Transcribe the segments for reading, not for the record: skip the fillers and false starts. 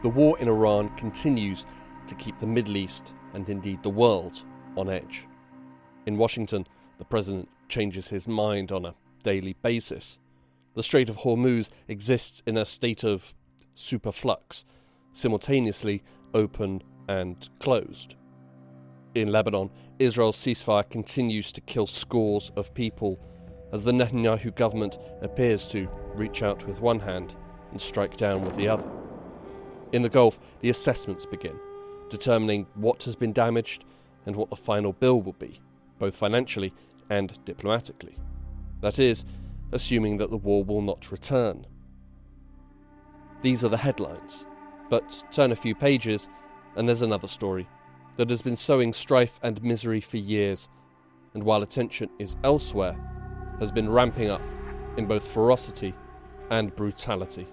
The war in Iran continues to keep the Middle East, and indeed the world, on edge. In Washington, the president changes his mind on a daily basis. The Strait of Hormuz exists in a state of superflux, simultaneously open and closed. In Lebanon, Israel's ceasefire continues to kill scores of people as the Netanyahu government appears to reach out with one hand and strike down with the other. In the Gulf, the assessments begin, determining what has been damaged and what the final bill will be, both financially and diplomatically. That is, assuming that the war will not return. These are the headlines, but turn a few pages and there's another story that has been sowing strife and misery for years, and while attention is elsewhere, has been ramping up in both ferocity and brutality.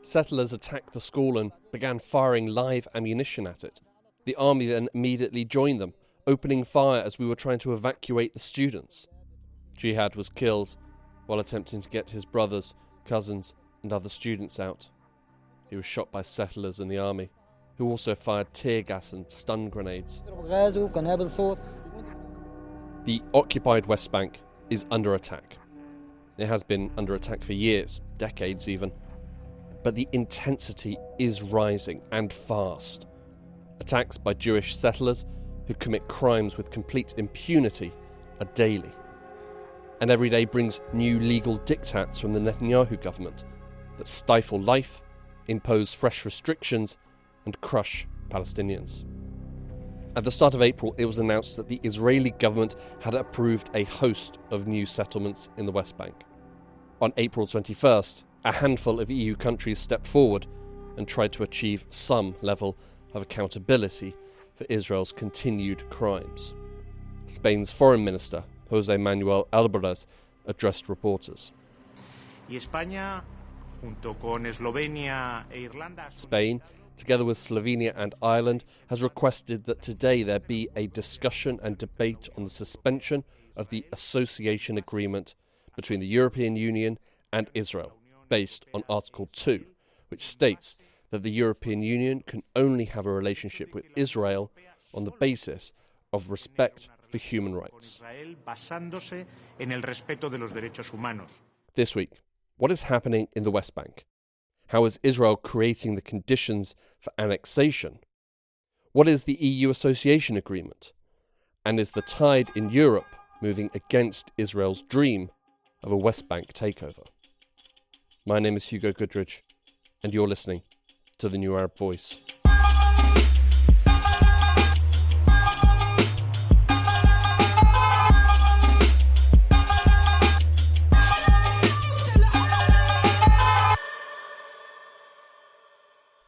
Settlers attacked the school and began firing live ammunition at it. The army then immediately joined them, opening fire as we were trying to evacuate the students. Jihad was killed while attempting to get his brothers, cousins, and other students out. He was shot by settlers in the army, who also fired tear gas and stun grenades. The occupied West Bank is under attack. It has been under attack for years, decades even. But the intensity is rising, and fast. Attacks by Jewish settlers who commit crimes with complete impunity are daily. And every day brings new legal diktats from the Netanyahu government that stifle life, impose fresh restrictions, and crush Palestinians. At the start of April, it was announced that the Israeli government had approved a host of new settlements in the West Bank. On April 21st, a handful of EU countries stepped forward and tried to achieve some level of accountability for Israel's continued crimes. Spain's Foreign Minister, José Manuel Álvarez, addressed reporters. Spain, together with Slovenia and Ireland, has requested that today there be a discussion and debate on the suspension of the association agreement between the European Union and Israel, based on Article 2, which states that the European Union can only have a relationship with Israel on the basis of respect for human rights. This week, what is happening in the West Bank? How is Israel creating the conditions for annexation? What is the EU Association Agreement? And is the tide in Europe moving against Israel's dream of a West Bank takeover? My name is Hugo Goodridge, and you're listening to The New Arab Voice.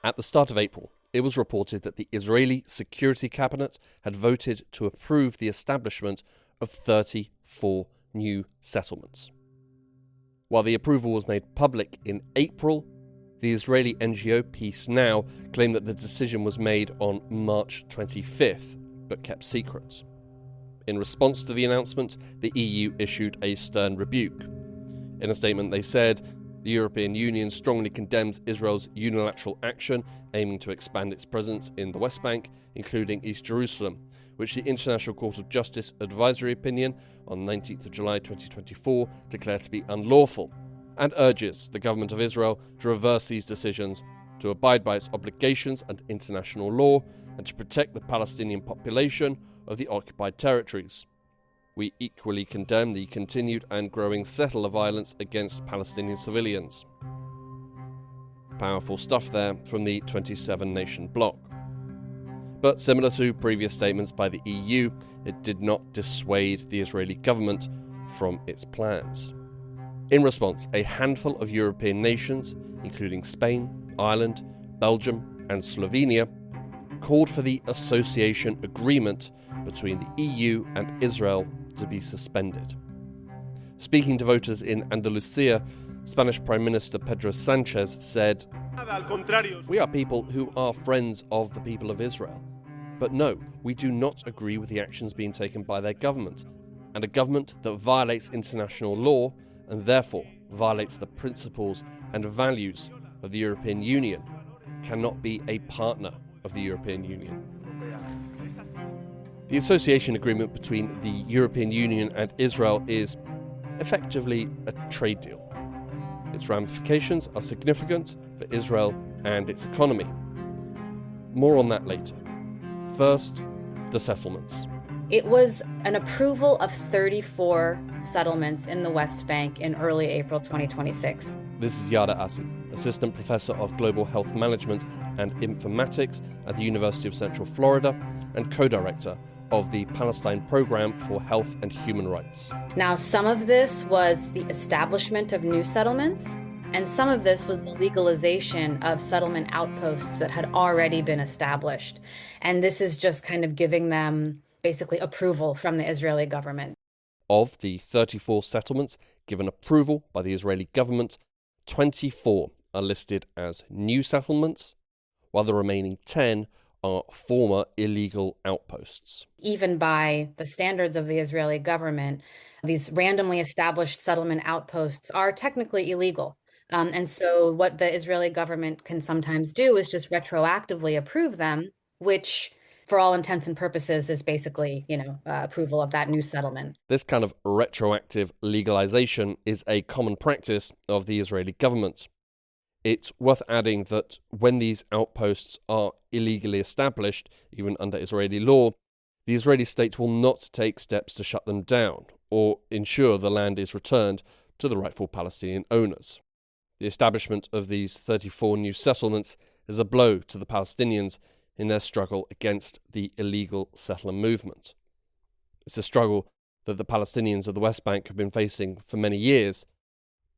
At the start of April, it was reported that the Israeli Security Cabinet had voted to approve the establishment of 34 new settlements. While the approval was made public in April, the Israeli NGO Peace Now claimed that the decision was made on March 25th, but kept secret. In response to the announcement, the EU issued a stern rebuke. In a statement, they said, "The European Union strongly condemns Israel's unilateral action aiming to expand its presence in the West Bank, including East Jerusalem, which the International Court of Justice advisory opinion on 19th of July 2024 declared to be unlawful, and urges the government of Israel to reverse these decisions, to abide by its obligations and international law, and to protect the Palestinian population of the occupied territories. We equally condemn the continued and growing settler violence against Palestinian civilians." Powerful stuff there from the 27-nation bloc. But similar to previous statements by the EU, it did not dissuade the Israeli government from its plans. In response, a handful of European nations, including Spain, Ireland, Belgium, and Slovenia, called for the association agreement between the EU and Israel to be suspended. Speaking to voters in Andalusia, Spanish Prime Minister Pedro Sanchez said, "We are people who are friends of the people of Israel. But no, we do not agree with the actions being taken by their government, and a government that violates international law and therefore violates the principles and values of the European Union cannot be a partner of the European Union. The association agreement between the European Union and Israel is effectively a trade deal. Its ramifications are significant for Israel and its economy. More on that later. First, the settlements. It was an approval of 34 settlements in the West Bank in early April 2026. This is Yada Asi, Assistant Professor of Global Health Management and Informatics at the University of Central Florida and co-director of the Palestine Program for Health and Human Rights. Now, some of this was the establishment of new settlements, and some of this was the legalization of settlement outposts that had already been established. And this is just kind of giving them basically approval from the Israeli government. Of the 34 settlements given approval by the Israeli government, 24 are listed as new settlements, while the remaining 10 are former illegal outposts. Even by the standards of the Israeli government, these randomly established settlement outposts are technically illegal. And so what the Israeli government can sometimes do is just retroactively approve them, which for all intents and purposes is basically, approval of that new settlement. This kind of retroactive legalization is a common practice of the Israeli government. It's worth adding that when these outposts are illegally established, even under Israeli law, the Israeli state will not take steps to shut them down or ensure the land is returned to the rightful Palestinian owners. The establishment of these 34 new settlements is a blow to the Palestinians in their struggle against the illegal settler movement. It's a struggle that the Palestinians of the West Bank have been facing for many years,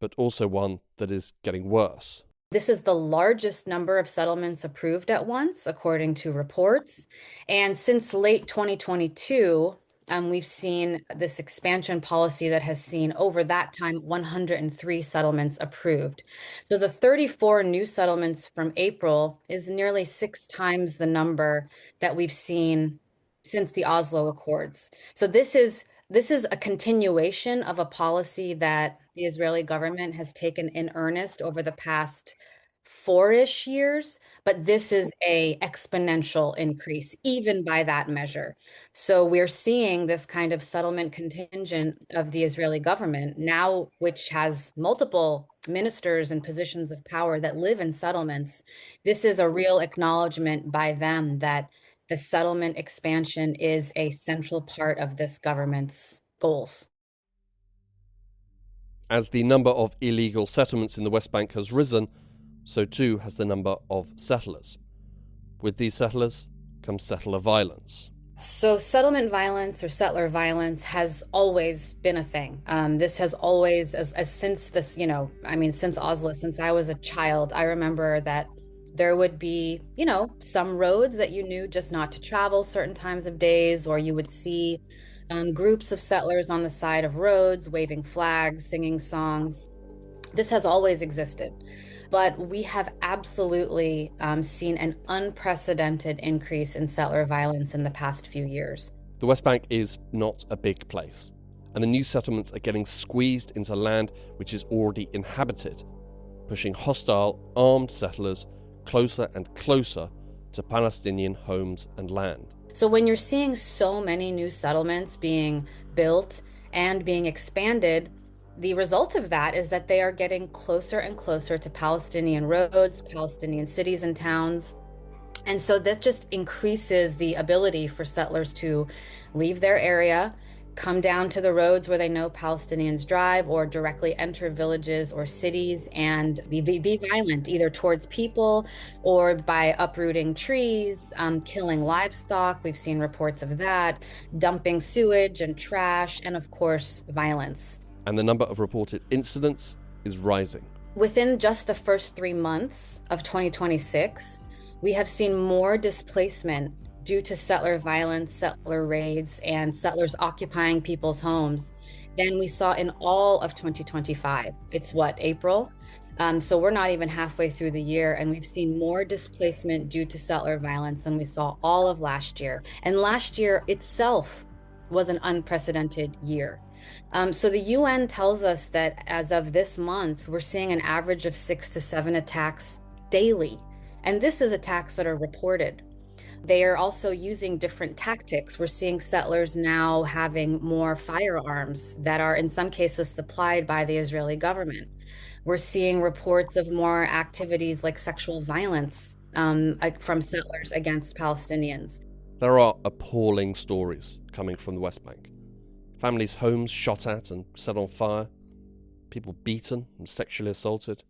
but also one that is getting worse. This is the largest number of settlements approved at once, according to reports. And since late 2022, we've seen this expansion policy that has seen over that time 103 settlements approved. So the 34 new settlements from April is nearly 6 times the number that we've seen since the Oslo Accords. So this is a continuation of a policy that the Israeli government has taken in earnest over the past 4-ish years, but this is a exponential increase, even by that measure. So we're seeing this kind of settlement contingent of the Israeli government now, which has multiple ministers and positions of power that live in settlements. This is a real acknowledgement by them that the settlement expansion is a central part of this government's goals. As the number of illegal settlements in the West Bank has risen, so too has the number of settlers. With these settlers comes settler violence. So settlement violence or settler violence has always been a thing. This has always, since this, since Oslo, since I was a child, I remember that there would be, some roads that you knew just not to travel certain times of days, or you would see groups of settlers on the side of roads, waving flags, singing songs. This has always existed, but we have absolutely seen an unprecedented increase in settler violence in the past few years. The West Bank is not a big place, and the new settlements are getting squeezed into land which is already inhabited, pushing hostile, armed settlers closer and closer to Palestinian homes and land. So when you're seeing so many new settlements being built and being expanded, the result of that is that they are getting closer and closer to Palestinian roads, Palestinian cities and towns. And so this just increases the ability for settlers to leave their area, come down to the roads where they know Palestinians drive, or directly enter villages or cities and be violent, either towards people or by uprooting trees, killing livestock. We've seen reports of that, dumping sewage and trash, and of course, violence. And the number of reported incidents is rising. Within just the first 3 months of 2026, we have seen more displacement due to settler violence, settler raids, and settlers occupying people's homes than we saw in all of 2025. It's April? So we're not even halfway through the year, and we've seen more displacement due to settler violence than we saw all of last year. And last year itself was an unprecedented year. So the UN tells us that as of this month, we're seeing an average of 6 to 7 attacks daily. And this is attacks that are reported. They are also using different tactics. We're seeing settlers now having more firearms that are, in some cases, supplied by the Israeli government. We're seeing reports of more activities like sexual violence from settlers against Palestinians. There are appalling stories coming from the West Bank. Families' homes shot at and set on fire, people beaten and sexually assaulted,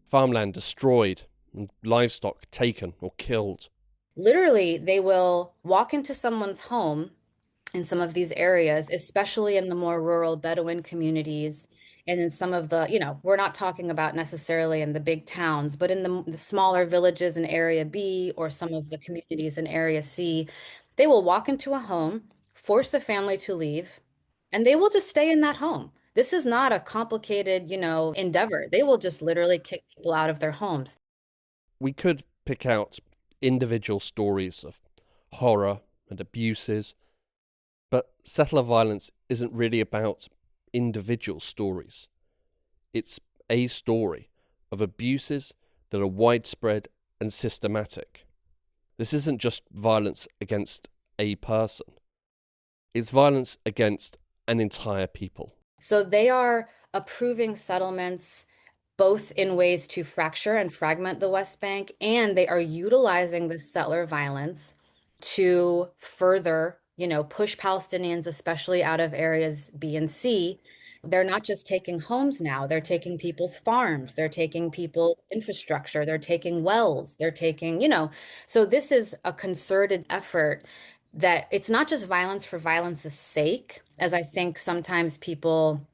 farmland destroyed, and livestock taken or killed. Literally, they will walk into someone's home in some of these areas, especially in the more rural Bedouin communities. And in some of the, we're not talking about necessarily in the big towns, but in the smaller villages in Area B or some of the communities in Area C, they will walk into a home, force the family to leave, and they will just stay in that home. This is not a complicated, endeavor. They will just literally kick people out of their homes. We could pick out individual stories of horror and abuses, but settler violence isn't really about individual stories. It's a story of abuses that are widespread and systematic. This isn't just violence against a person. It's violence against an entire people. So they are approving settlements both in ways to fracture and fragment the West Bank, and they are utilizing this settler violence to further, push Palestinians, especially out of areas B and C. They're not just taking homes now, they're taking people's farms, they're taking people's infrastructure, they're taking wells, they're taking, so this is a concerted effort that it's not just violence for violence's sake, as I think sometimes people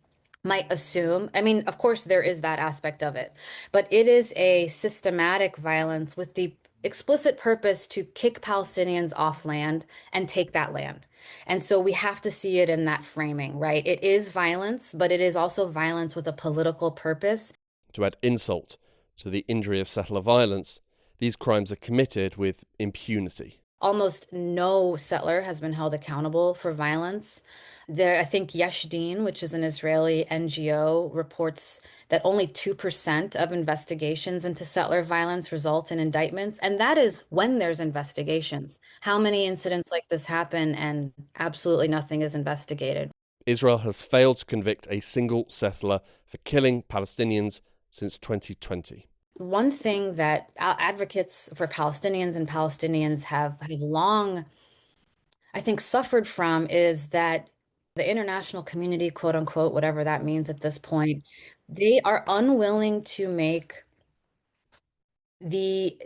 might assume. I mean, of course, there is that aspect of it, but it is a systematic violence with the explicit purpose to kick Palestinians off land and take that land. And so we have to see it in that framing, right? It is violence, but it is also violence with a political purpose. To add insult to the injury of settler violence, these crimes are committed with impunity. Almost no settler has been held accountable for violence. I think Yesh Din, which is an Israeli NGO, reports that only 2% of investigations into settler violence result in indictments. And that is when there's investigations. How many incidents like this happen and absolutely nothing is investigated? Israel has failed to convict a single settler for killing Palestinians since 2020. One thing that advocates for Palestinians and Palestinians have long, I think, suffered from is that the international community, quote unquote, whatever that means at this point, they are unwilling to make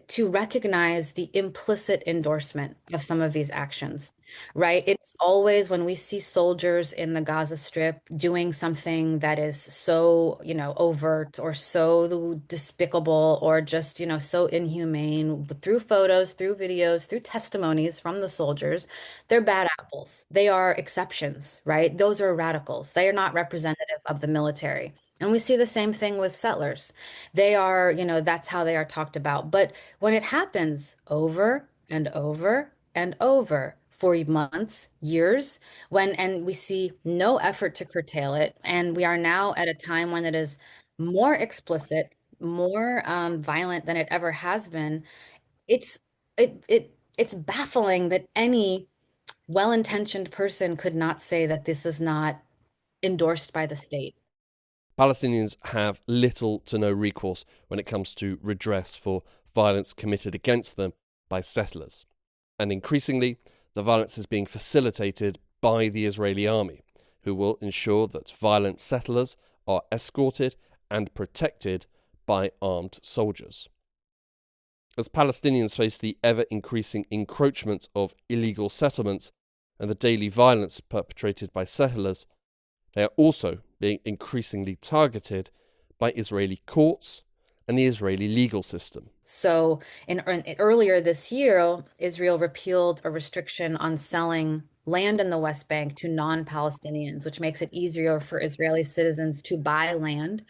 to recognize the implicit endorsement of some of these actions, right? It's always when we see soldiers in the Gaza Strip doing something that is so, overt or so despicable or just, so inhumane through photos, through videos, through testimonies from the soldiers, they're bad apples. They are exceptions, right? Those are radicals. They are not representative of the military. And we see the same thing with settlers. They are, that's how they are talked about. But when it happens over and over and over for months, years, and we see no effort to curtail it, and we are now at a time when it is more explicit, more violent than it ever has been, it's it's baffling that any well-intentioned person could not say that this is not endorsed by the state. Palestinians have little to no recourse when it comes to redress for violence committed against them by settlers. And increasingly, the violence is being facilitated by the Israeli army, who will ensure that violent settlers are escorted and protected by armed soldiers. As Palestinians face the ever-increasing encroachment of illegal settlements and the daily violence perpetrated by settlers, they are also being increasingly targeted by Israeli courts and the Israeli legal system. So, earlier this year, Israel repealed a restriction on selling land in the West Bank to non-Palestinians, which makes it easier for Israeli citizens to buy land.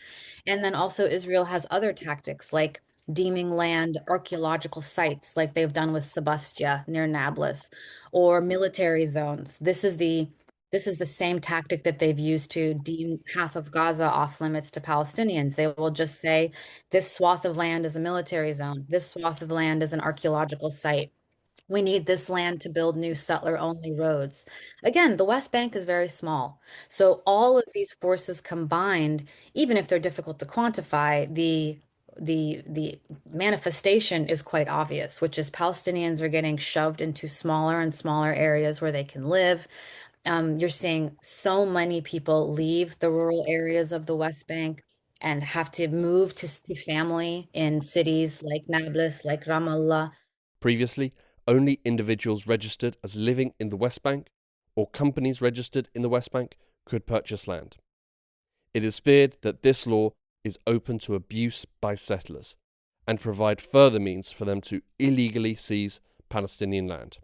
And then also, Israel has other tactics like deeming land archaeological sites, like they've done with Sebastia near Nablus, or military zones. This is the This is the same tactic that they've used to deem half of Gaza off limits to Palestinians. They will just say, this swath of land is a military zone. This swath of land is an archaeological site. We need this land to build new settler-only roads. Again, the West Bank is very small. So all of these forces combined, even if they're difficult to quantify, the manifestation is quite obvious, which is Palestinians are getting shoved into smaller and smaller areas where they can live. You're seeing so many people leave the rural areas of the West Bank and have to move to family in cities like Nablus, like Ramallah. Previously, only individuals registered as living in the West Bank or companies registered in the West Bank could purchase land. It is feared that this law is open to abuse by settlers and provide further means for them to illegally seize Palestinian land.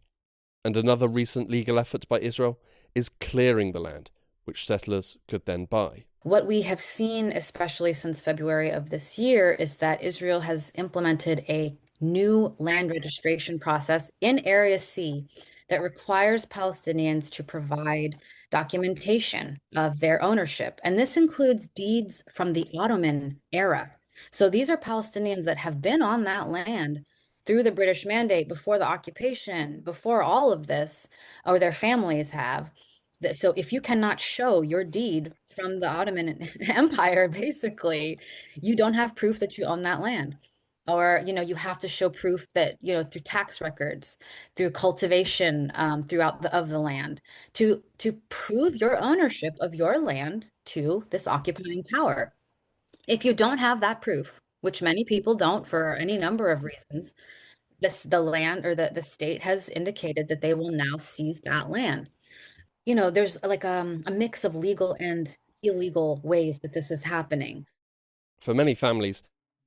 And another recent legal effort by Israel is clearing the land, which settlers could then buy. What we have seen, especially since February of this year, is that Israel has implemented a new land registration process in Area C that requires Palestinians to provide documentation of their ownership. And this includes deeds from the Ottoman era. So these are Palestinians that have been on that land through the British Mandate, before the occupation, before all of this, or their families have. So if you cannot show your deed from the Ottoman Empire, basically, you don't have proof that you own that land. Or, you have to show proof that, through tax records, through cultivation, throughout the land, to prove your ownership of your land to this occupying power. If you don't have that proof, which many people don't for any number of reasons, the land, or the state has indicated that they will now seize that land. There's like a mix of legal and illegal ways that this is happening. For many families,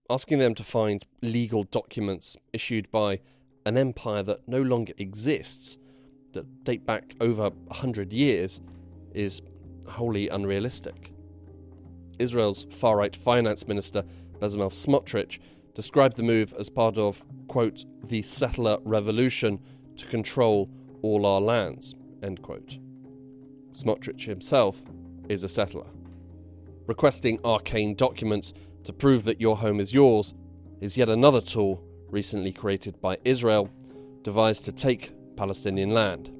asking them to find legal documents issued by an empire that no longer exists, that date back over 100 years, is wholly unrealistic. Israel's far-right finance minister, Bezalel Smotrich, described the move as part of, quote, the settler revolution to control all our lands, end quote. Smotrich himself is a settler. Requesting arcane documents to prove that your home is yours is yet another tool recently created by Israel, devised to take Palestinian land.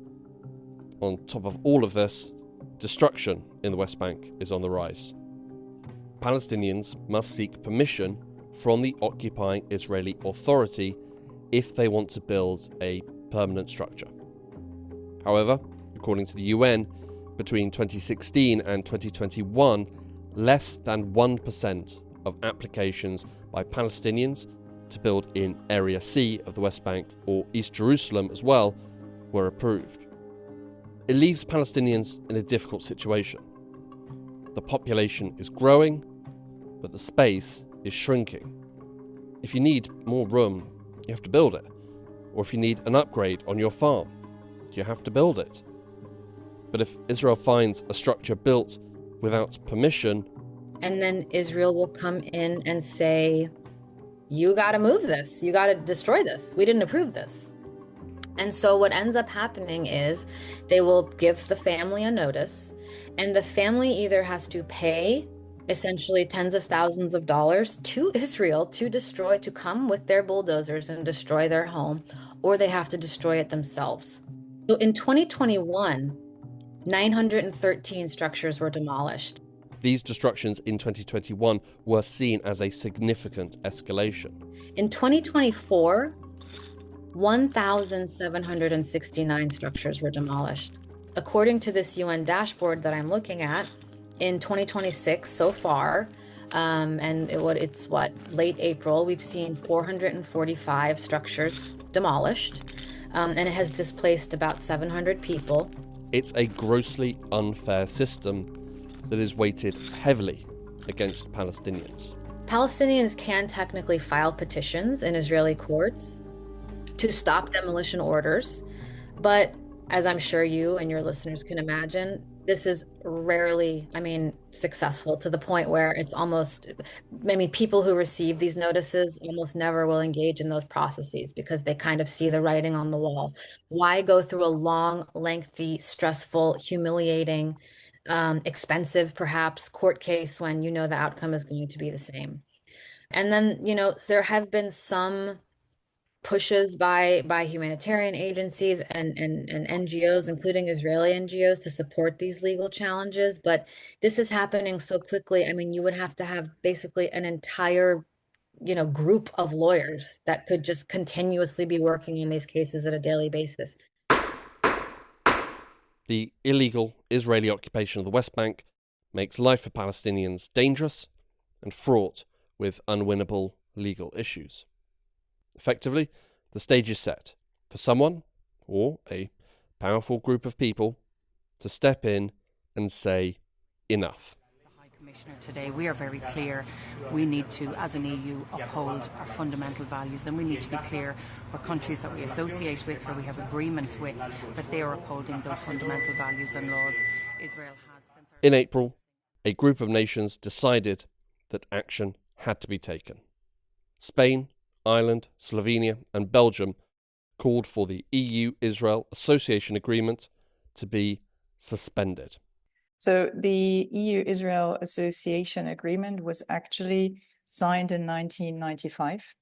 On top of all of this, destruction in the West Bank is on the rise. Palestinians must seek permission from the occupying Israeli Authority if they want to build a permanent structure. However, according to the UN, between 2016 and 2021, less than 1% of applications by Palestinians to build in Area C of the West Bank, or East Jerusalem as well, were approved. It leaves Palestinians in a difficult situation. The population is growing, but the space is shrinking. If you need more room, you have to build it. Or if you need an upgrade on your farm, you have to build it. But if Israel finds a structure built without permission, and then Israel will come in and say, you got to move this, you got to destroy this, we didn't approve this. And so what ends up happening is they will give the family a notice, and the family either has to pay essentially tens of thousands of dollars to Israel to come with their bulldozers and destroy their home, or they have to destroy it themselves. So in 2021, 913 structures were demolished. These destructions in 2021 were seen as a significant escalation. In 2024, 1,769 structures were demolished. According to this UN dashboard that I'm looking at, in 2026 so far, it's late April, we've seen 445 structures demolished, and it has displaced about 700 people. It's a grossly unfair system that is weighted heavily against Palestinians. Palestinians can technically file petitions in Israeli courts to stop demolition orders, but as I'm sure you and your listeners can imagine, This is rarely, successful to the point where it's almost, people who receive these notices almost never will engage in those processes because they kind of see the writing on the wall. Why go through a long, lengthy, stressful, humiliating, expensive, perhaps, court case when you know the outcome is going to be the same? And then, there have been some pushes by humanitarian agencies and NGOs, including Israeli NGOs, to support these legal challenges. But this is happening so quickly. You would have to have basically an entire, group of lawyers that could just continuously be working on these cases at a daily basis. The illegal Israeli occupation of the West Bank makes life for Palestinians dangerous and fraught with unwinnable legal issues. Effectively, the stage is set for someone, or a powerful group of people, to step in and say, enough. Commissioner, today we are very clear. We need to, as an EU, uphold our fundamental values, and we need to be clear for countries that we associate with, where we have agreements with, that they are upholding those fundamental values and laws. Israel has. In April, a group of nations decided that action had to be taken. Spain, Ireland, Slovenia and Belgium called for the EU-Israel Association Agreement to be suspended. So the EU-Israel Association Agreement was actually signed in 1995,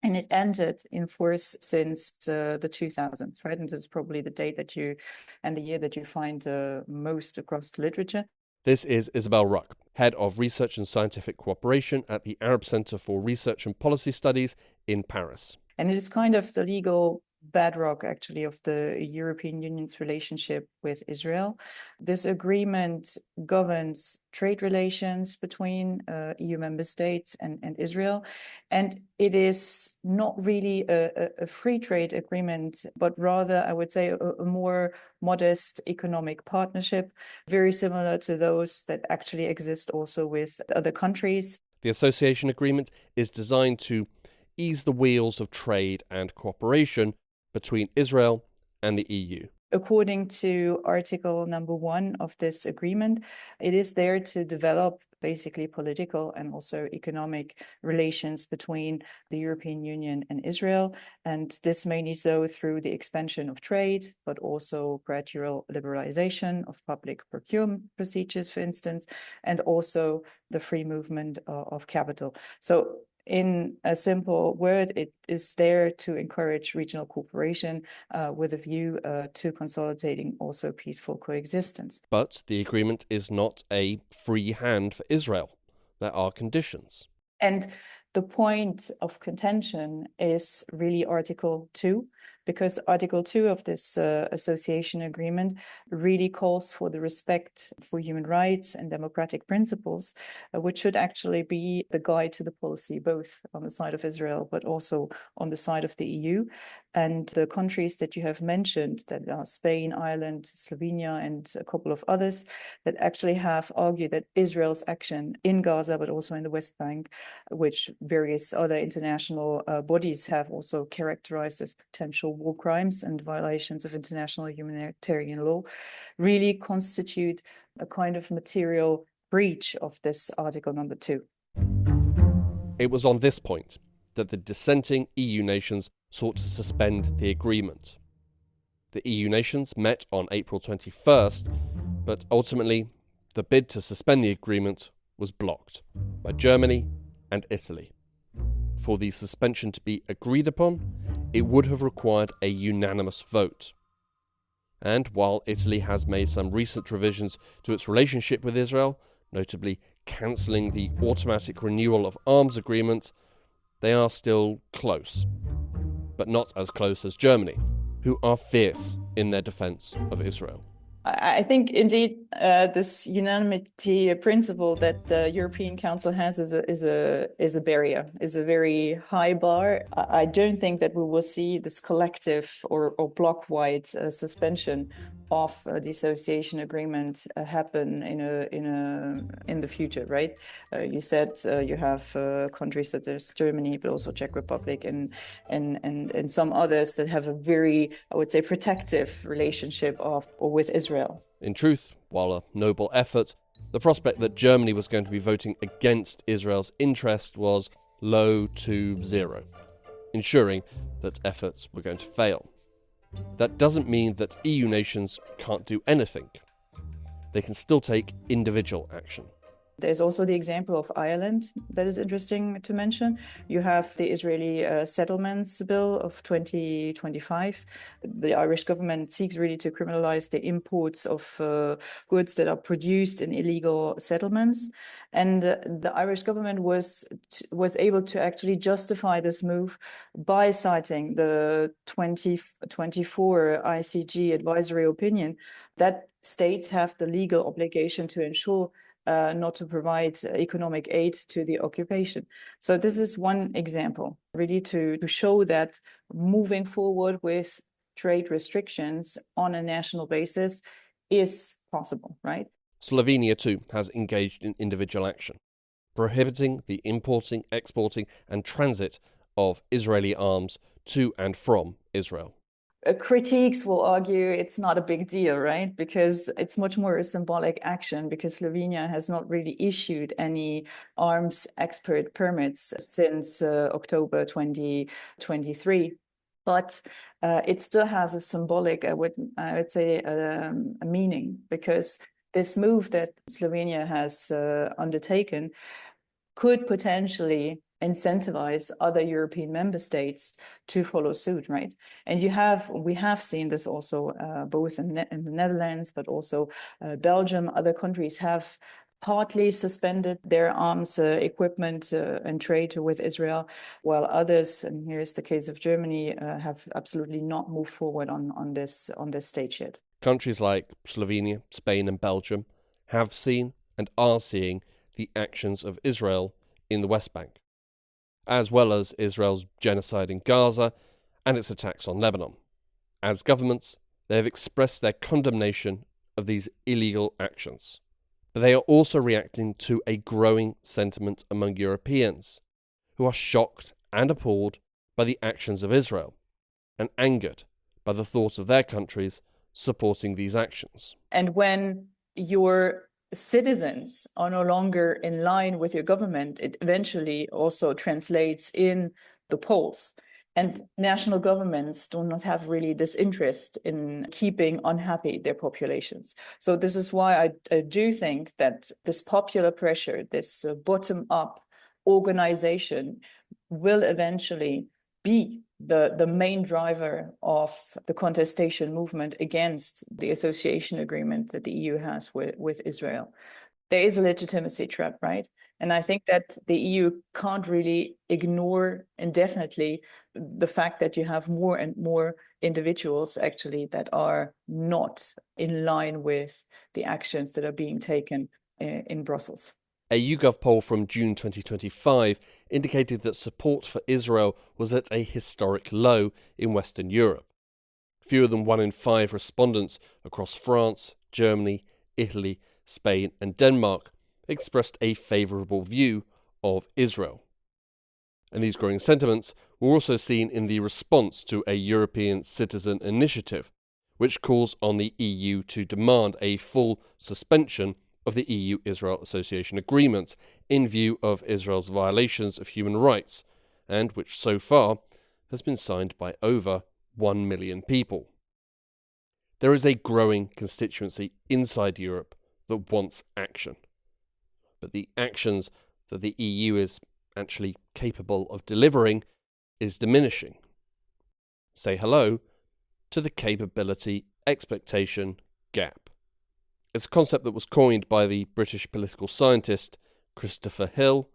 and it entered in force since the 2000s, right? And this is probably the date that the year that you find most across the literature. This is Isabel Ruck, Head of Research and Scientific Cooperation at the Arab Center for Research and Policy Studies in Paris. And it is kind of the legal bedrock, actually, of the European Union's relationship with Israel. This agreement governs trade relations between EU member states and Israel. And it is not really a free trade agreement, but rather, I would say, a more modest economic partnership, very similar to those that actually exist also with other countries. The association agreement is designed to ease the wheels of trade and cooperation between Israel and the EU. According to Article number 1 of this agreement, it is there to develop basically political and also economic relations between the European Union and Israel. And this mainly so through the expansion of trade, but also gradual liberalization of public procurement procedures, for instance, and also the free movement of capital. So in a simple word, it is there to encourage regional cooperation with a view to consolidating also peaceful coexistence. But the agreement is not a free hand for Israel. There are conditions. And the point of contention is really Article 2, because Article 2 of this association agreement really calls for the respect for human rights and democratic principles, which should actually be the guide to the policy, both on the side of Israel, but also on the side of the EU. And the countries that you have mentioned, that are Spain, Ireland, Slovenia, and a couple of others, that actually have argued that Israel's action in Gaza, but also in the West Bank, which various other international bodies have also characterized as potential war crimes and violations of international humanitarian law, really constitute a kind of material breach of this Article number 2. It was on this point that the dissenting EU nations sought to suspend the agreement. The EU nations met on April 21st, but ultimately the bid to suspend the agreement was blocked by Germany and Italy. For the suspension to be agreed upon, it would have required a unanimous vote. And while Italy has made some recent revisions to its relationship with Israel, notably cancelling the automatic renewal of arms agreement, they are still close, but not as close as Germany, who are fierce in their defence of Israel. I think indeed this unanimity principle that the European Council has is a barrier, is a very high bar. I don't think that we will see this collective or block-wide suspension of the association agreement happen in the future, right? You said you have countries such as Germany, but also Czech Republic and some others that have a very, I would say, protective relationship with Israel. In truth, while a noble effort, the prospect that Germany was going to be voting against Israel's interest was low to zero, ensuring that efforts were going to fail. That doesn't mean that EU nations can't do anything. They can still take individual action. There's also the example of Ireland that is interesting to mention. You have the Israeli settlements bill of 2025. The Irish government seeks really to criminalize the imports of goods that are produced in illegal settlements. And the Irish government was able to actually justify this move by citing the 2024 ICG advisory opinion that states have the legal obligation to ensure not to provide economic aid to the occupation. So this is one example, really to show that moving forward with trade restrictions on a national basis is possible, right? Slovenia too has engaged in individual action, prohibiting the importing, exporting and transit of Israeli arms to and from Israel. Critiques will argue it's not a big deal, right? Because it's much more a symbolic action, because Slovenia has not really issued any arms export permits since October 2023. But it still has a symbolic, I would say, a meaning, because this move that Slovenia has undertaken could potentially incentivize other European member states to follow suit, right? And we have seen this also both in the Netherlands, but also Belgium. Other countries have partly suspended their arms equipment and trade with Israel, while others, and here's the case of Germany, have absolutely not moved forward on this stage yet. Countries like Slovenia, Spain and Belgium have seen and are seeing the actions of Israel in the West Bank, as well as Israel's genocide in Gaza and its attacks on Lebanon. As governments, they have expressed their condemnation of these illegal actions. But they are also reacting to a growing sentiment among Europeans who are shocked and appalled by the actions of Israel and angered by the thought of their countries supporting these actions. And when your citizens are no longer in line with your government, it eventually also translates in the polls. And national governments do not have really this interest in keeping unhappy their populations. So this is why I do think that this popular pressure, this bottom-up organization will eventually be the main driver of the contestation movement against the association agreement that the EU has with Israel. There is a legitimacy trap, right? And I think that the EU can't really ignore indefinitely the fact that you have more and more individuals actually that are not in line with the actions that are being taken in Brussels. A YouGov poll from June 2025 indicated that support for Israel was at a historic low in Western Europe. Fewer than 1 in 5 respondents across France, Germany, Italy, Spain and Denmark expressed a favourable view of Israel. And these growing sentiments were also seen in the response to a European citizen initiative, which calls on the EU to demand a full suspension of the EU-Israel Association Agreement in view of Israel's violations of human rights, and which so far has been signed by over 1 million people. There is a growing constituency inside Europe that wants action, but the actions that the EU is actually capable of delivering is diminishing. Say hello to the capability expectation gap. It's a concept that was coined by the British political scientist Christopher Hill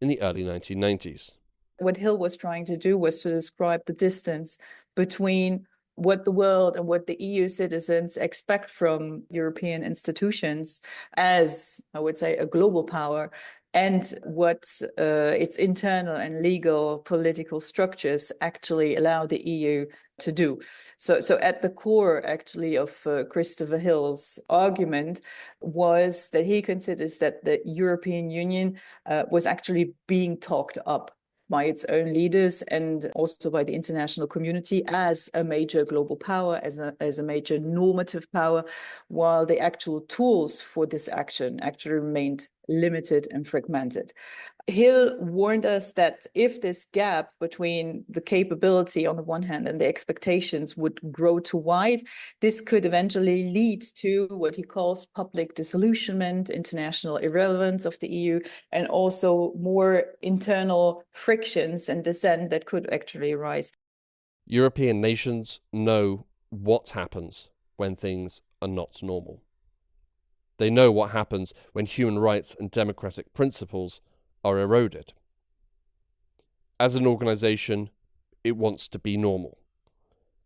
in the early 1990s. What Hill was trying to do was to describe the distance between what the world and what the EU citizens expect from European institutions as, I would say, a global power, and what its internal and legal political structures actually allow the EU to do. So at the core, actually, of Christopher Hill's argument was that he considers that the European Union was actually being talked up by its own leaders and also by the international community as a major global power, as a major normative power, while the actual tools for this action actually remained limited and fragmented. Hill warned us that if this gap between the capability on the one hand and the expectations would grow too wide, this could eventually lead to what he calls public disillusionment, international irrelevance of the EU, and also more internal frictions and dissent that could actually arise. European nations know what happens when things are not normal. They know what happens when human rights and democratic principles are eroded. As an organisation, it wants to be normal,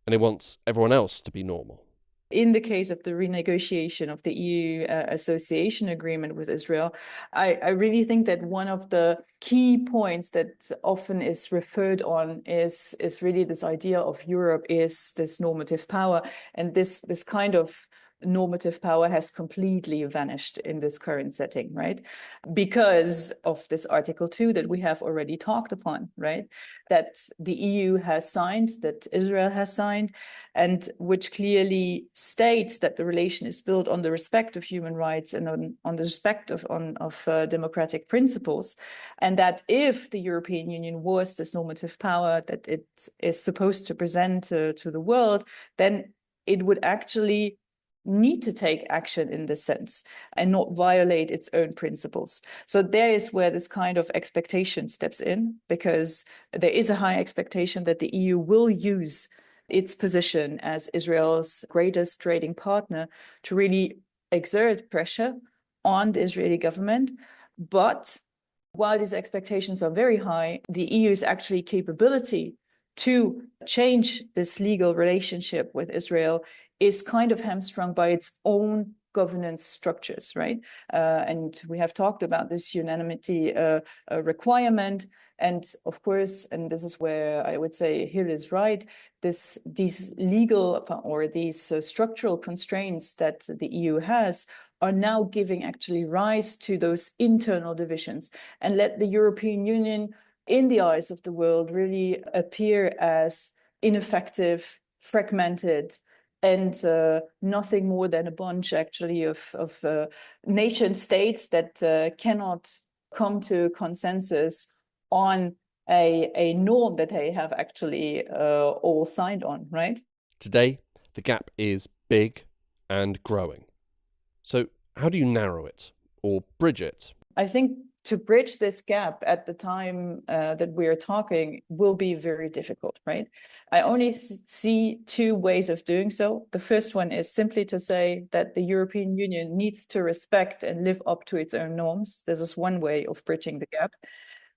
and it wants everyone else to be normal. In the case of the renegotiation of the EU association agreement with Israel, I really think that one of the key points that often is referred on is really this idea of Europe is this normative power, and this kind of normative power has completely vanished in this current setting, right? Because of this Article 2 that we have already talked upon, right? That the EU has signed, that Israel has signed, and which clearly states that the relation is built on the respect of human rights and on the respect of democratic principles. And that if the European Union was this normative power that it is supposed to present to the world, then it would actually need to take action in this sense and not violate its own principles. So there is where this kind of expectation steps in, because there is a high expectation that the EU will use its position as Israel's greatest trading partner to really exert pressure on the Israeli government. But while these expectations are very high, the EU's actually capability to change this legal relationship with Israel is kind of hamstrung by its own governance structures, right? And we have talked about this unanimity requirement. And of course, and this is where I would say Hill is right, these legal or these structural constraints that the EU has are now giving actually rise to those internal divisions and let the European Union, in the eyes of the world, really appear as ineffective, fragmented, and nothing more than a bunch actually of nation states that cannot come to consensus on a norm that they have actually all signed on, right? Today, the gap is big and growing. So how do you narrow it or bridge it? I think to bridge this gap at the time that we are talking will be very difficult, right? I only see two ways of doing so. The first one is simply to say that the European Union needs to respect and live up to its own norms. This is one way of bridging the gap.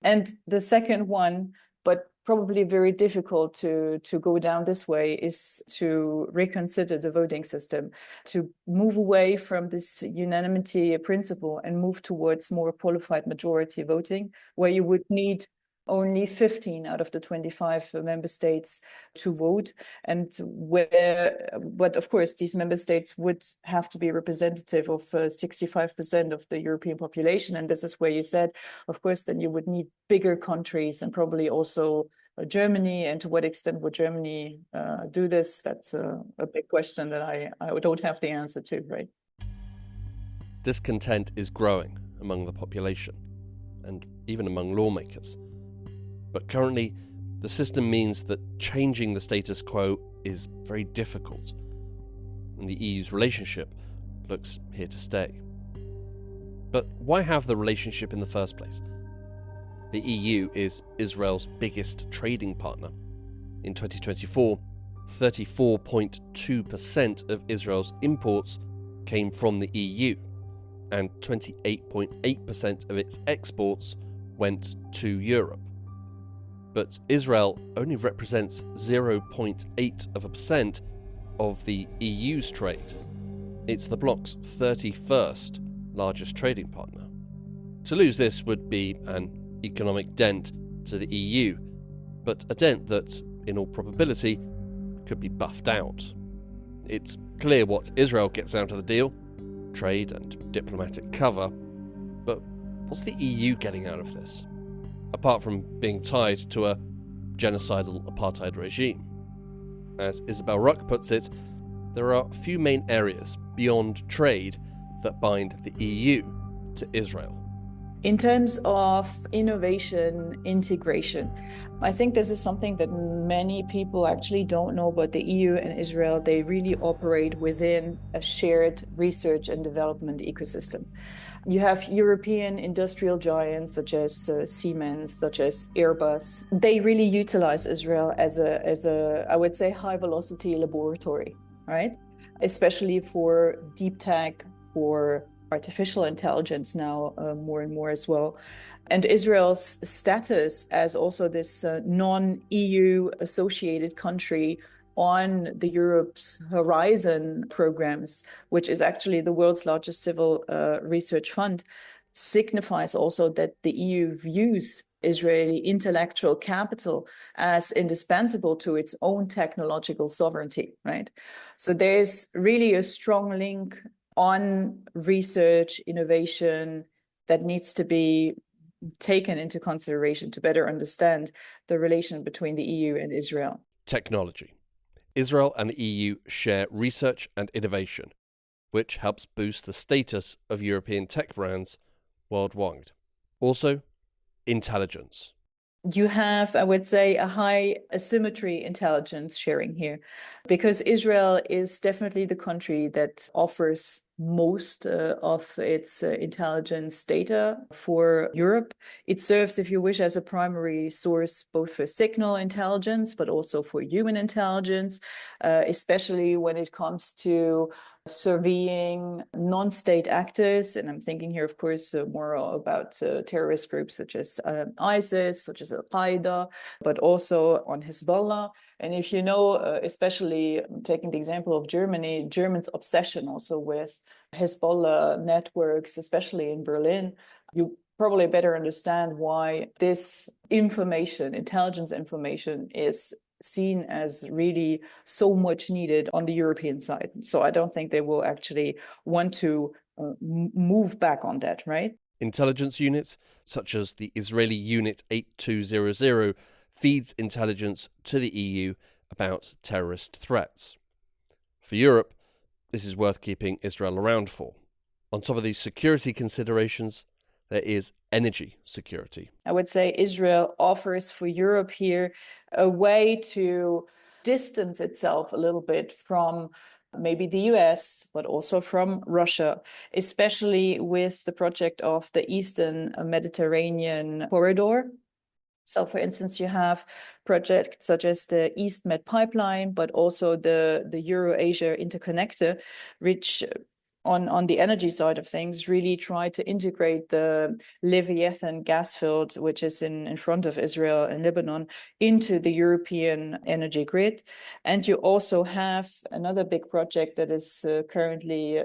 And the second one, but probably very difficult to go down this way, is to reconsider the voting system, to move away from this unanimity principle and move towards more qualified majority voting, where you would need only 15 out of the 25 member states to vote, but of course these member states would have to be representative of 65% of the European population, and this is where you said, of course, then you would need bigger countries and probably also Germany. And to what extent would Germany do this? That's a big question that I don't have the answer to, right? Discontent is growing among the population and even among lawmakers. But currently, the system means that changing the status quo is very difficult, and the EU's relationship looks here to stay. But why have the relationship in the first place? The EU is Israel's biggest trading partner. In 2024, 34.2% of Israel's imports came from the EU, and 28.8% of its exports went to Europe. but Israel only represents 0.8% of the EU's trade. It's the bloc's 31st largest trading partner. To lose this would be an economic dent to the EU, but a dent that, in all probability, could be buffed out. It's clear what Israel gets out of the deal: trade and diplomatic cover. But what's the EU getting out of this, apart from being tied to a genocidal apartheid regime? As Isabel Ruck puts it, there are few main areas beyond trade that bind the EU to Israel. In terms of innovation, integration, I think this is something that many people actually don't know about the EU and Israel. They really operate within a shared research and development ecosystem. You have European industrial giants such as Siemens, such as Airbus. They really utilize Israel as a I would say, high velocity laboratory, right? Especially for deep tech, for artificial intelligence now more and more as well. And Israel's status as also this non-EU associated country on the Europe's Horizon programs, which is actually the world's largest civil research fund, signifies also that the EU views Israeli intellectual capital as indispensable to its own technological sovereignty, right? So there's really a strong link on research, innovation that needs to be taken into consideration to better understand the relation between the EU and Israel. Technology. Israel and the EU share research and innovation, which helps boost the status of European tech brands worldwide. Also, intelligence. You have, I would say, a high asymmetry intelligence sharing here, because Israel is definitely the country that offers most of its intelligence data for Europe. It serves, if you wish, as a primary source both for signal intelligence, but also for human intelligence, especially when it comes to surveying non-state actors. And I'm thinking here, of course, more about terrorist groups such as ISIS, such as Al-Qaeda, but also on Hezbollah. And if you know, especially taking the example of Germany, Germans' obsession also with Hezbollah networks, especially in Berlin, you probably better understand why this information, intelligence information, is seen as really so much needed on the European side. So I don't think they will actually want to move back on that, right? Intelligence units, such as the Israeli Unit 8200, feeds intelligence to the EU about terrorist threats. For Europe, this is worth keeping Israel around for. On top of these security considerations, there is energy security. I would say Israel offers for Europe here a way to distance itself a little bit from maybe the US, but also from Russia, especially with the project of the Eastern Mediterranean corridor. So, for instance, you have projects such as the EastMed pipeline, but also the Euro-Asia interconnector, which on the energy side of things really try to integrate the Leviathan gas field, which is in front of Israel and Lebanon, into the European energy grid. And you also have another big project that is currently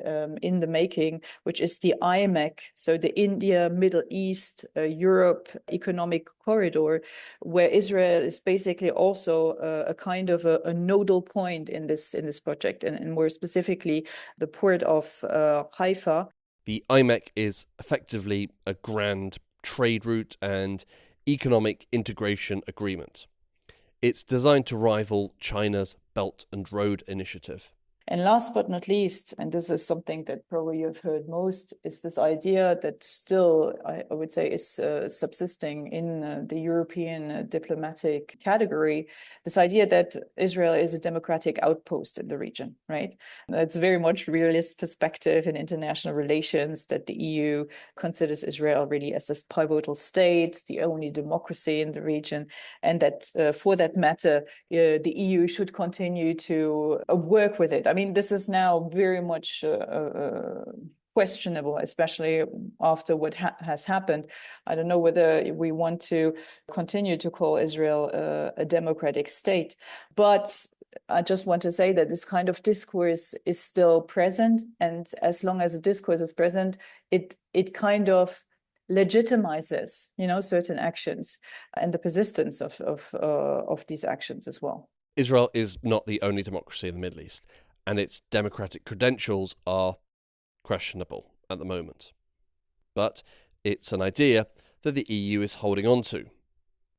in the making, which is the IMEC, so the India, Middle East, Europe economic corridor, where Israel is basically also a kind of a nodal point in this project, and more specifically the port of Haifa. The IMEC is effectively a grand trade route and economic integration agreement. It's designed to rival China's Belt and Road Initiative. And last but not least, and this is something that probably you've heard most, is this idea that still, I would say, is subsisting in the European diplomatic category, this idea that Israel is a democratic outpost in the region, right? That's very much realist perspective in international relations, that the EU considers Israel really as this pivotal state, the only democracy in the region, and that for that matter, the EU should continue to work with it. I mean, this is now very much questionable, especially after what has happened. I don't know whether we want to continue to call Israel a democratic state, but I just want to say that this kind of discourse is still present, and as long as the discourse is present, it kind of legitimizes, certain actions and the persistence of these actions as well. Israel is not the only democracy in the Middle East, and its democratic credentials are questionable at the moment. But it's an idea that the EU is holding on to.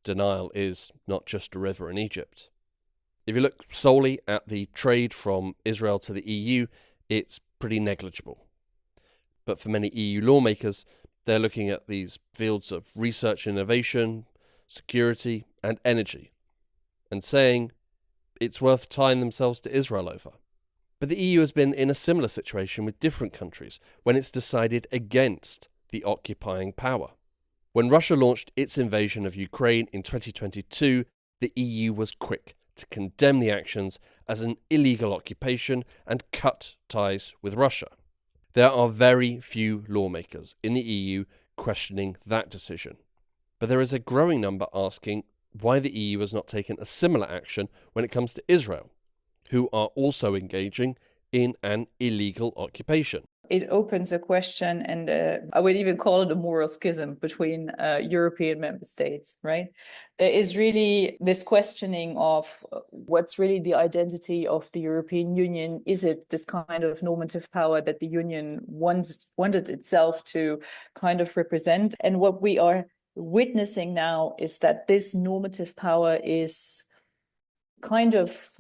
Denial is not just a river in Egypt. If you look solely at the trade from Israel to the EU, it's pretty negligible. But for many EU lawmakers, they're looking at these fields of research and innovation, security and energy, and saying it's worth tying themselves to Israel over. But the EU has been in a similar situation with different countries when it's decided against the occupying power. When Russia launched its invasion of Ukraine in 2022, the EU was quick to condemn the actions as an illegal occupation and cut ties with Russia. There are very few lawmakers in the EU questioning that decision. But there is a growing number asking why the EU has not taken a similar action when it comes to Israel, who are also engaging in an illegal occupation. It opens a question, and I would even call it a moral schism between European member states, right? There is really this questioning of what's really the identity of the European Union. Is it this kind of normative power that the Union wanted itself to kind of represent? And what we are witnessing now is that this normative power is kind of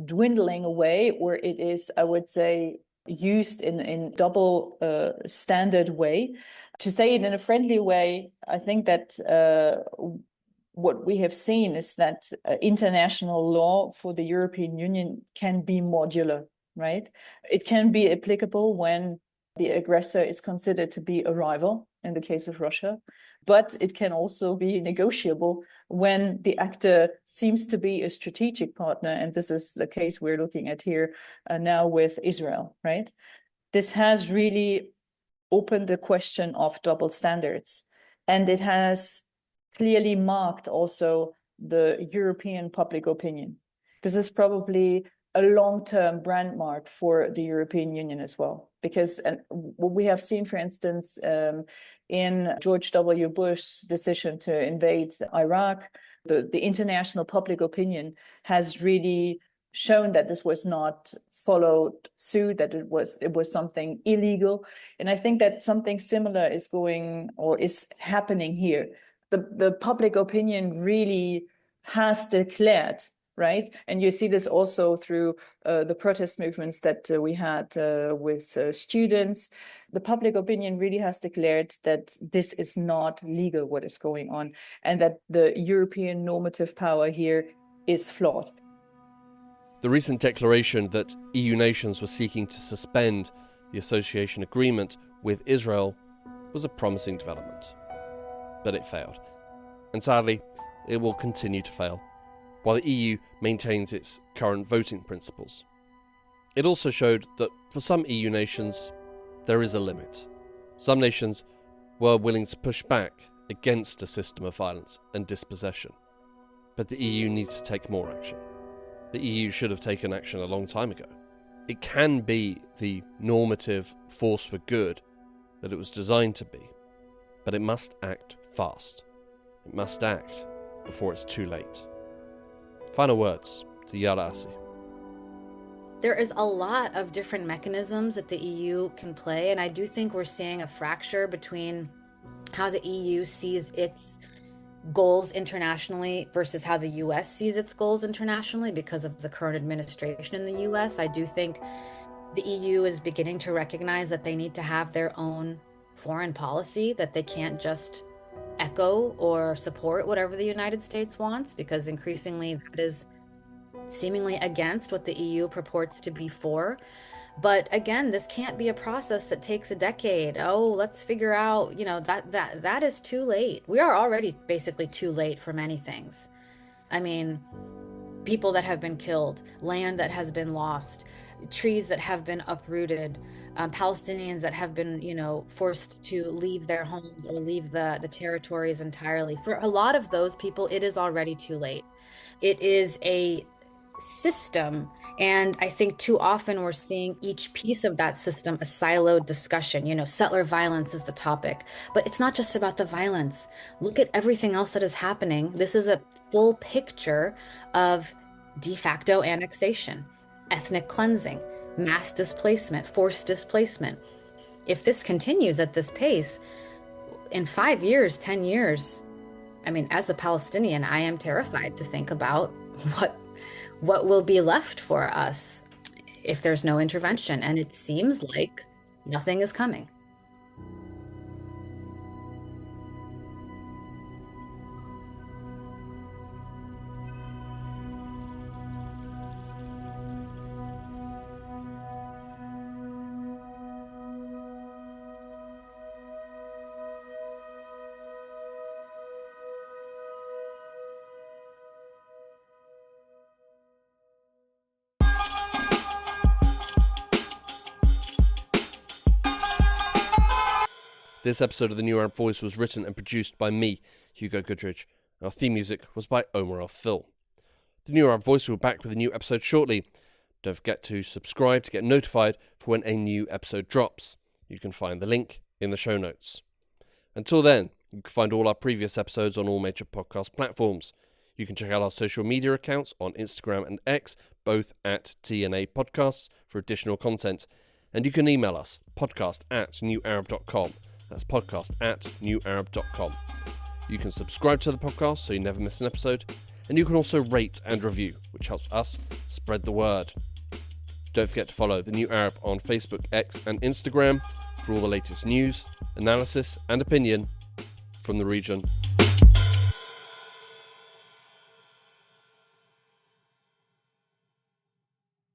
dwindling away, or it is, I would say, used in double standard way. To say it in a friendly way, I think that what we have seen is that international law for the European Union can be modular, right? It can be applicable when the aggressor is considered to be a rival, in the case of Russia, but it can also be negotiable when the actor seems to be a strategic partner, and this is the case we're looking at here now with Israel, right? This has really opened the question of double standards, and it has clearly marked also the European public opinion. This is probably a long-term brand mark for the European Union as well, because what we have seen, for instance, in George W. Bush's decision to invade Iraq, the international public opinion has really shown that this was not followed suit, that it was something illegal. And I think that something similar is happening here. The public opinion really has declared, right? And you see this also through the protest movements that we had with students. The public opinion really has declared that this is not legal, what is going on, and that the European normative power here is flawed. The recent declaration that EU nations were seeking to suspend the association agreement with Israel was a promising development. But it failed. And sadly, it will continue to fail, while the EU maintains its current voting principles. It also showed that for some EU nations, there is a limit. Some nations were willing to push back against a system of violence and dispossession. But the EU needs to take more action. The EU should have taken action a long time ago. It can be the normative force for good that it was designed to be, but it must act fast. It must act before it's too late. Final words to Yara Assi. There is a lot of different mechanisms that the EU can play, and I do think we're seeing a fracture between how the EU sees its goals internationally versus how the US sees its goals internationally because of the current administration in the US. I do think the EU is beginning to recognize that they need to have their own foreign policy, that they can't just echo or support whatever the United States wants, because increasingly that is seemingly against what the EU purports to be for. But again, this can't be a process that takes a decade. Oh, let's figure out, that is too late. We are already basically too late for many things. I mean, people that have been killed, land that has been lost, trees that have been uprooted, Palestinians that have been, forced to leave their homes or leave the territories entirely. For a lot of those people, it is already too late. It is a system, and I think too often we're seeing each piece of that system a siloed discussion. Settler violence is the topic, but it's not just about the violence. Look at everything else that is happening. This is a full picture of de facto annexation, ethnic cleansing, mass displacement, forced displacement. If this continues at this pace, in 5 years, 10 years, as a Palestinian, I am terrified to think about what will be left for us if there's no intervention. And it seems like nothing is coming. This episode of The New Arab Voice was written and produced by me, Hugo Goodridge. Our theme music was by Omar Al-Phil. The New Arab Voice will be back with a new episode shortly. Don't forget to subscribe to get notified for when a new episode drops. You can find the link in the show notes. Until then, you can find all our previous episodes on all major podcast platforms. You can check out our social media accounts on Instagram and X, both at TNA Podcasts, for additional content. And you can email us, podcast@newarab.com. That's podcast@newarab.com. You can subscribe to the podcast so you never miss an episode. And you can also rate and review, which helps us spread the word. Don't forget to follow The New Arab on Facebook, X and Instagram for all the latest news, analysis and opinion from the region.